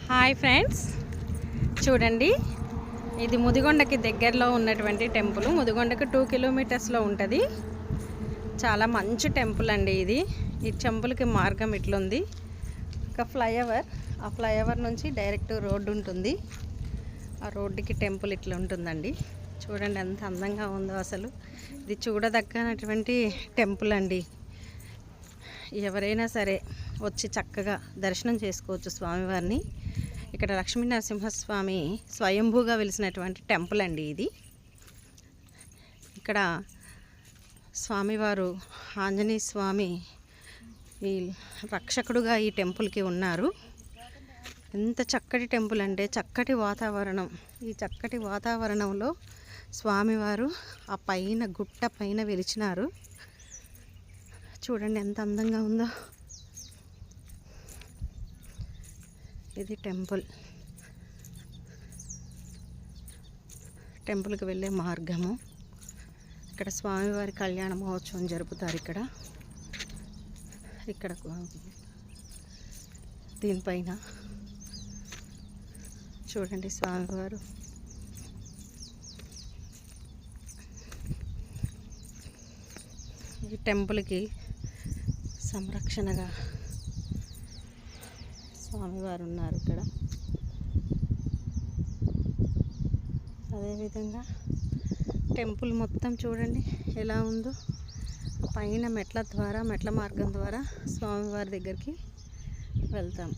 Hi friends, చూడండి ఇది ముదిగొండకి దగ్గరలో ఉన్నటువంటి టెంపుల్. ముదిగొండకి 2 కిలోమీటర్స్లో ఉంటుంది. చాలా మంచి టెంపుల్ అండి ఇది. ఈ టెంపుల్కి మార్గం ఇట్లుంది. ఒక ఫ్లైఓవర్, ఆ ఫ్లైఓవర్ నుంచి డైరెక్ట్ రోడ్డు ఉంటుంది. ఆ రోడ్డుకి టెంపుల్ ఇట్లా ఉంటుందండి. చూడండి ఎంత అందంగా ఉందో. అసలు ఇది చూడదగ్గనటువంటి టెంపుల్ అండి. ఎవరైనా సరే వచ్చి చక్కగా దర్శనం చేసుకోవచ్చు స్వామివారిని. ఇక్కడ లక్ష్మీ నరసింహస్వామి స్వయంభూగా వెలిసినటువంటి టెంపుల్ అండి ఇది. ఇక్కడ స్వామివారు ఆంజనేయ స్వామి ఈ రక్షకుడుగా ఈ టెంపుల్కి ఉన్నారు. ఎంత చక్కటి టెంపుల్ అంటే చక్కటి వాతావరణం. ఈ చక్కటి వాతావరణంలో స్వామివారు ఆ పైన గుట్ట పైన వెలిచినారు. చూడండి ఎంత అందంగా ఉందో. ఇది టెంపుల్కి వెళ్ళే మార్గము. ఇక్కడ స్వామివారి కళ్యాణ మహోత్సవం జరుపుతారు. ఇక్కడ దీనిపైన చూడండి స్వామివారు. ఈ టెంపుల్కి సంరక్షణగా స్వామివారు ఉన్నారు ఇక్కడ. అదేవిధంగా టెంపుల్ మొత్తం చూడండి ఎలా ఉందో. పైన మెట్ల మార్గం ద్వారా స్వామివారి దగ్గరికి వెళ్తాం.